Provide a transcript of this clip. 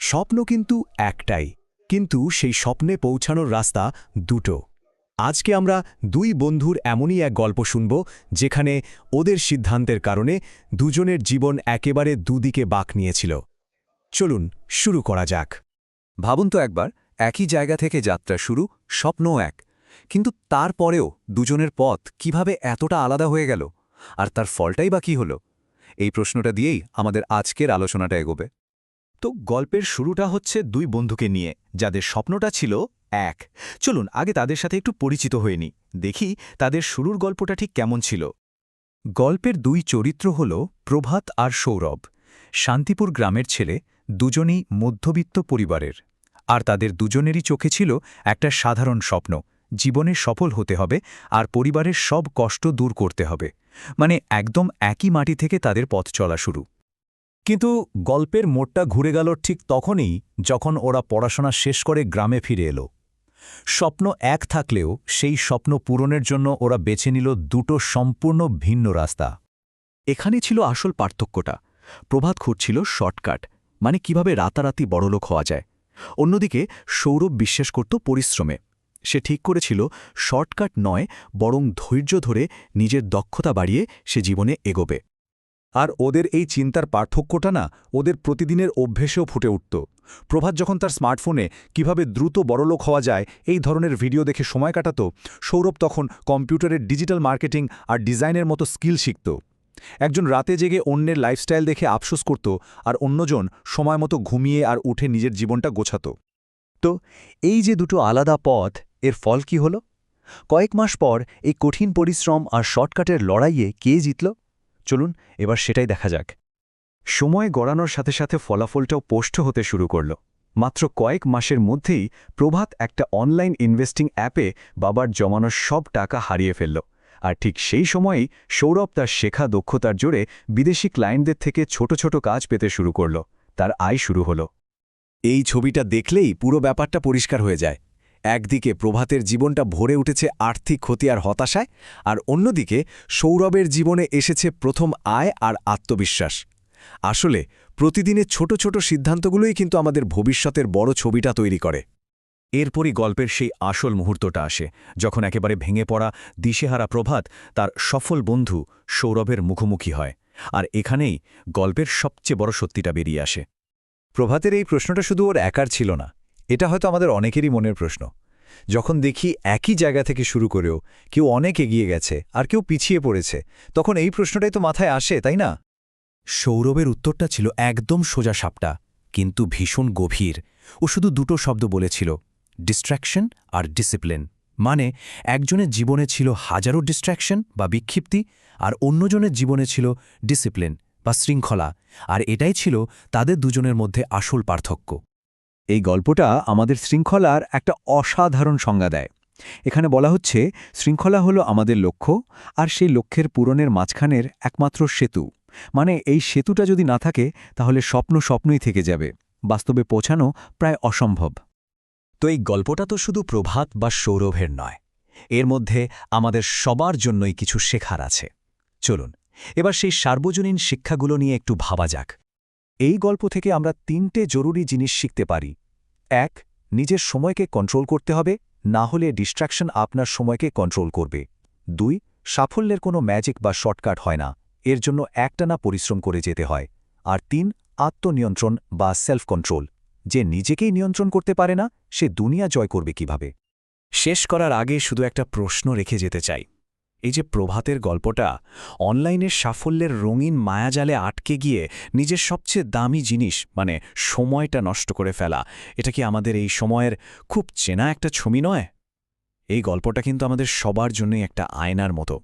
স্বপ্ন কিন্তু একটাই, কিন্তু সেই স্বপ্নে পৌঁছানোর রাস্তা দুটো। আজকে আমরা দুই বন্ধুর এমনই এক গল্প শুনব যেখানে ওদের সিদ্ধান্তের কারণে দুজনের জীবন একেবারে দুদিকে বাঁক নিয়েছিল। চলুন শুরু করা যাক। ভাবুন তো একবার, একই জায়গা থেকে যাত্রা শুরু, স্বপ্নও এক, কিন্তু তারপরেও দুজনের পথ কিভাবে এতটা আলাদা হয়ে গেল, আর তার ফলটাই বা কী হল? এই প্রশ্নটা দিয়েই আমাদের আজকের আলোচনাটা এগোবে। তো গল্পের শুরুটা হচ্ছে দুই বন্ধুকে নিয়ে, যাদের স্বপ্নটা ছিল এক। চলুন আগে তাদের সাথে একটু পরিচিত হয়ে নিই, দেখি তাদের শুরুর গল্পটা ঠিক কেমন ছিল। গল্পের দুই চরিত্র হল প্রভাত আর সৌরভ। শান্তিপুর গ্রামের ছেলে, দুজনেই মধ্যবিত্ত পরিবারের। আর তাদের দুজনেরই চোখে ছিল একটা সাধারণ স্বপ্ন, জীবনে সফল হতে হবে আর পরিবারের সব কষ্ট দূর করতে হবে। মানে একদম একই মাটি থেকে তাদের পথ চলা শুরু। কিন্তু গল্পের মোড়টা ঘুরে গেল ঠিক তখনই, যখন ওরা পড়াশোনা শেষ করে গ্রামে ফিরে এলো। স্বপ্ন এক থাকলেও সেই স্বপ্ন পূরণের জন্য ওরা বেছে নিল দুটো সম্পূর্ণ ভিন্ন রাস্তা। এখানে ছিল আসল পার্থক্যটা। প্রভাত খুঁজছিল শর্টকাট, মানে কিভাবে রাতারাতি বড়লোক হওয়া যায়। অন্যদিকে সৌরভ বিশ্বাস করত পরিশ্রমে। সে ঠিক করেছিল শর্টকাট নয়, বরং ধৈর্য ধরে নিজের দক্ষতা বাড়িয়ে সে জীবনে এগোবে। আর ওদের এই চিন্তার পার্থক্যটা না ওদের প্রতিদিনের অভ্যেসেও ফুটে উঠত। প্রভাত যখন তার স্মার্টফোনে কিভাবে দ্রুত বড়লোক হওয়া যায় এই ধরনের ভিডিও দেখে সময় কাটাত, সৌরভ তখন কম্পিউটারের ডিজিটাল মার্কেটিং আর ডিজাইনের মতো স্কিল শিখত। একজন রাতে জেগে অন্যের লাইফস্টাইল দেখে আফসোস করত, আর অন্যজন সময় মতো ঘুমিয়ে আর উঠে নিজের জীবনটা গোছাত। তো এই যে দুটো আলাদা পথ, এর ফল কি হল? কয়েক মাস পর এই কঠিন পরিশ্রম আর শর্টকাটের লড়াইয়ে কে জিতল? চলুন এবার সেটাই দেখা যাক। সময় গড়ানোর সাথে সাথে ফলাফলটাও স্পষ্ট হতে শুরু করল। মাত্র কয়েক মাসের মধ্যেই প্রভাত একটা অনলাইন ইনভেস্টিং অ্যাপে বাবার জমানোর সব টাকা হারিয়ে ফেলল। আর ঠিক সেই সময়েই সৌরভ তার শেখা দক্ষতার জোরে বিদেশি ক্লায়েন্টদের থেকে ছোট ছোট কাজ পেতে শুরু করল। তার আয় শুরু হল। এই ছবিটা দেখলেই পুরো ব্যাপারটা পরিষ্কার হয়ে যায়। একদিকে প্রভাতের জীবনটা ভরে উঠেছে আর্থিক ক্ষতি আর হতাশায়, আর অন্যদিকে সৌরভের জীবনে এসেছে প্রথম আয় আর আত্মবিশ্বাস। আসলে প্রতিদিনের ছোট ছোট সিদ্ধান্তগুলোই কিন্তু আমাদের ভবিষ্যতের বড় ছবিটা তৈরি করে। এরপরই গল্পের সেই আসল মুহূর্তটা আসে, যখন একেবারে ভেঙে পড়া দিশেহারা প্রভাত তার সফল বন্ধু সৌরভের মুখোমুখি হয়। আর এখানেই গল্পের সবচেয়ে বড় সত্যিটা বেরিয়ে আসে। প্রভাতের এই প্রশ্নটা শুধু ওর একার ছিল না, এটা হয়তো আমাদের অনেকেরই মনের প্রশ্ন। যখন দেখি একই জায়গা থেকে শুরু করেও কেউ অনেক এগিয়ে গেছে আর কেউ পিছিয়ে পড়েছে, তখন এই প্রশ্নটাই তো মাথায় আসে, তাই না? সৌরভের উত্তরটা ছিল একদম সোজা সাপটা, কিন্তু ভীষণ গভীর। ও শুধু দুটো শব্দ বলেছিল, ডিস্ট্র্যাকশন আর ডিসিপ্লিন। মানে একজনের জীবনে ছিল হাজারো ডিস্ট্র্যাকশন বা বিক্ষিপ্তি, আর অন্যজনের জীবনে ছিল ডিসিপ্লিন বা শৃঙ্খলা। আর এটাই ছিল তাদের দুজনের মধ্যে আসল পার্থক্য। এই গল্পটা আমাদের শৃঙ্খলার একটা অসাধারণ সংজ্ঞা দেয়। এখানে বলা হচ্ছে, শৃঙ্খলা হলো আমাদের লক্ষ্য, আর সেই লক্ষ্যের পূরণের মাঝখানের একমাত্র সেতু। মানে এই সেতুটা যদি না থাকে, তাহলে স্বপ্ন স্বপ্নই থেকে যাবে, বাস্তবে পৌঁছানো প্রায় অসম্ভব। তো এই গল্পটা তো শুধু প্রভাত বা সৌরভের নয়, এর মধ্যে আমাদের সবার জন্যই কিছু শেখার আছে। চলুন এবার সেই সার্বজনীন শিক্ষাগুলো নিয়ে একটু ভাবা যাক। এই গল্প থেকে আমরা তিনটে জরুরি জিনিস শিখতে পারি। ১. নিজের সময়কে কন্ট্রোল করতে হবে, না হলে ডিস্ট্র্যাকশন আপনার সময়কে কন্ট্রোল করবে। ২. সাফল্যের কোনো ম্যাজিক বা শর্টকাট হয় না, এর জন্য একটানা পরিশ্রম করে যেতে হয়। আর ৩. আত্মনিয়ন্ত্রণ বা সেলফ কন্ট্রোল। যে নিজেকেই নিয়ন্ত্রণ করতে পারে না, সে দুনিয়া জয় করবে কিভাবে? শেষ করার আগে শুধু একটা প্রশ্ন রেখে যেতে চাই। এই যে প্রভাতের গল্পটা, অনলাইনের সাফল্যের রঙিন মায়াজালে আটকে গিয়ে নিজের সবচেয়ে দামি জিনিস মানে সময়টা নষ্ট করে ফেলা, এটা কি আমাদের এই সময়ের খুব চেনা একটা ছবি নয়? এই গল্পটা কিন্তু আমাদের সবার জন্যই একটা আয়নার মতো।